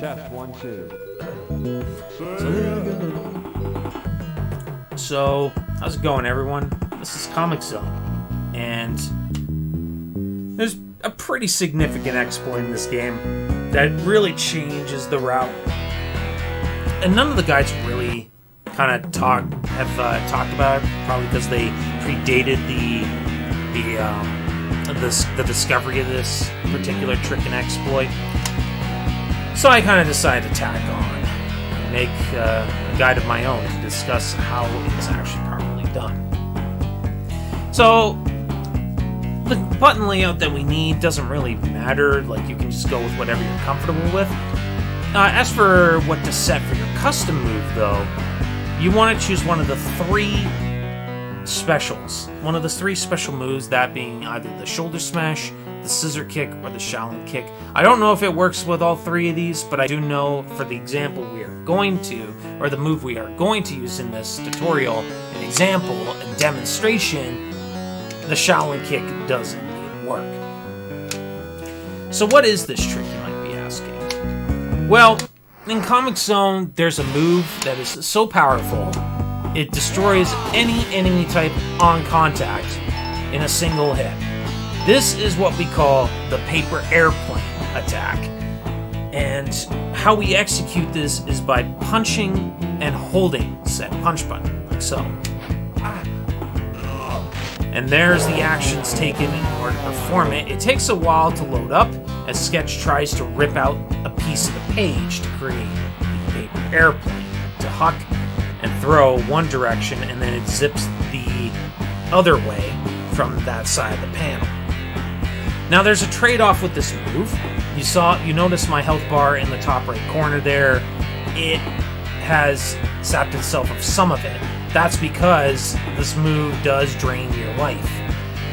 Test 1, 2. So, how's it going, everyone? This is Comix Zone, and there's a pretty significant exploit in this game that really changes the route. And none of the guys really kind of have talked about it, probably because they predated the discovery of this particular trick and exploit. So I kind of decided to tack on and make a guide of my own to discuss how it's actually properly done. So the button layout that we need doesn't really matter. Like, you can just go with whatever you're comfortable with. As for what to set for your custom move, though, you want to choose one of the three specials. One of the three special moves, that being either the shoulder smash, the scissor kick, or the Shaolin kick. I don't know if it works with all three of these, but I do know for the example we are going to, or the move we are going to use in this tutorial, an example, a demonstration, the Shaolin kick does indeed work. So what is this trick, you might be asking? Well, in Comix Zone, there's a move that is so powerful, it destroys any enemy type on contact in a single hit. This is what we call the paper airplane attack. And how we execute this is by punching and holding said punch button, like so. And there's the actions taken in order to perform it. It takes a while to load up as Sketch tries to rip out a piece of the page to create the paper airplane to huck and throw one direction, and then it zips the other way from that side of the panel. Now there's a trade-off with this move. You notice my health bar in the top right corner there. It has sapped itself of some of it. That's because this move does drain your life.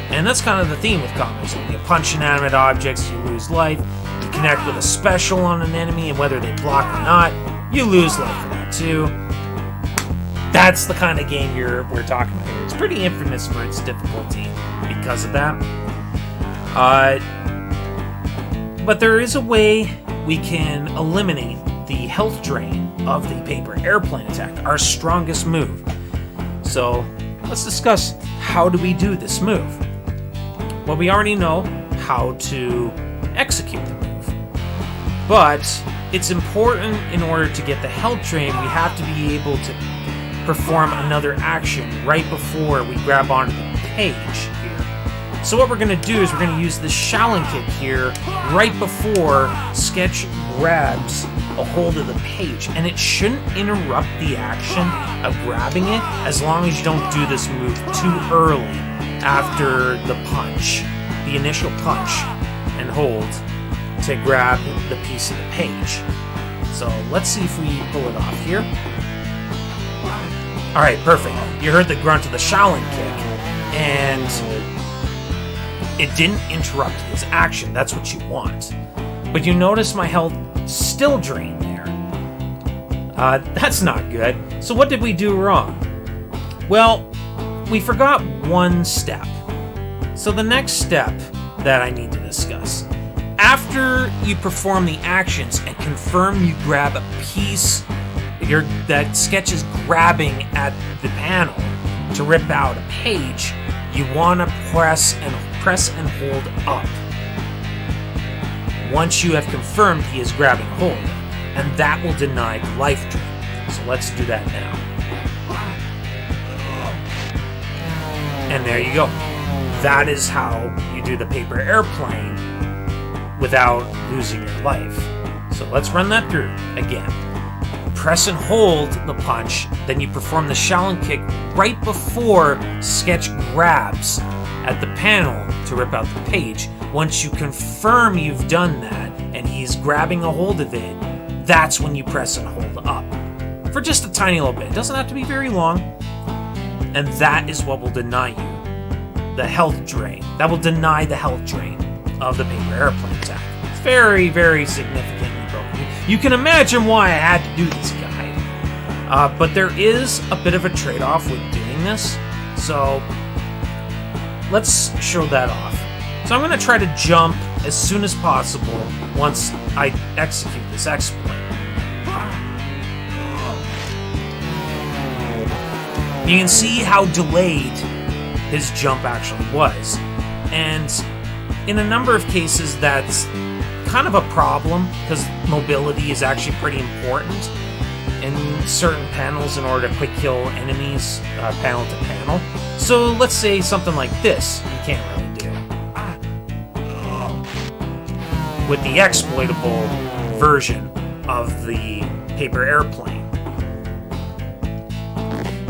And that's kind of the theme with Comix. When you punch inanimate objects, you lose life. You connect with a special on an enemy, and whether they block or not, you lose life for that too. That's the kind of game we're talking about here. It's pretty infamous for its difficulty because of that. But there is a way we can eliminate the health drain of the paper airplane attack, our strongest move. So let's discuss, how do we do this move? Well, we already know how to execute the move. But it's important, in order to get the health drain, we have to be able to perform another action right before we grab onto the page here. So what we're going to do is we're going to use the Shaolin kick here right before Sketch grabs a hold of the page. And it shouldn't interrupt the action of grabbing it, as long as you don't do this move too early after the punch, the initial punch and hold to grab the piece of the page. So let's see if we pull it off here. Alright, perfect. You heard the grunt of the Shaolin kick, and it didn't interrupt his action. That's what you want. But you notice my health still drained there. That's not good. So what did we do wrong? Well, we forgot one step. So the next step that I need to discuss. After you perform the actions and confirm you grab a piece that Sketch is grabbing at the panel to rip out a page, you want to press and hold up. Once you have confirmed he is grabbing hold, and that will deny the life drain. So let's do that now. And there you go. That is how you do the paper airplane without losing your life. So let's run that through again. Press and hold the punch, then you perform the Shaolin kick right before Sketch grabs at the panel to rip out the page. Once you confirm you've done that and he's grabbing a hold of it, that's when you press and hold up. For just a tiny little bit. It doesn't have to be very long. And that is what will deny you the health drain. That will deny the health drain of the paper airplane attack. It's very, very significantly broken. You can imagine why I had to do this guide. But there is a bit of a trade-off with doing this. So let's show that off. So I'm going to try to jump as soon as possible once I execute this exploit. You can see how delayed his jump actually was, and in a number of cases that's kind of a problem because mobility is actually pretty important in certain panels in order to quick kill enemies panel to panel. So let's say something like this you can't really do. With the exploitable version of the paper airplane,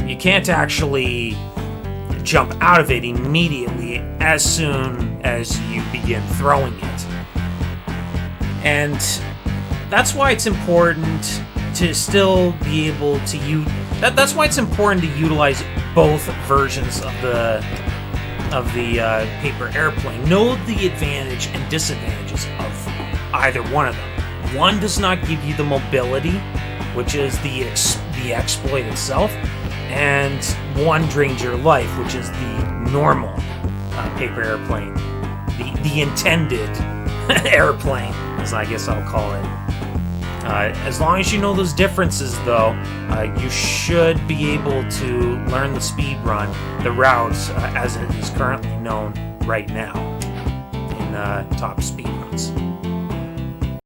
you can't actually jump out of it immediately as soon as you begin throwing it. And that's why it's important to still be able to use that's why it's important to utilize both versions of the paper airplane. Know the advantage and disadvantages of either one of them. One does not give you the mobility, which is the exploit itself, and one drains your life, which is the normal paper airplane, the intended airplane, as I guess I'll call it. As long as you know those differences, though, you should be able to learn the speed run, the routes, as it is currently known right now in top speed runs.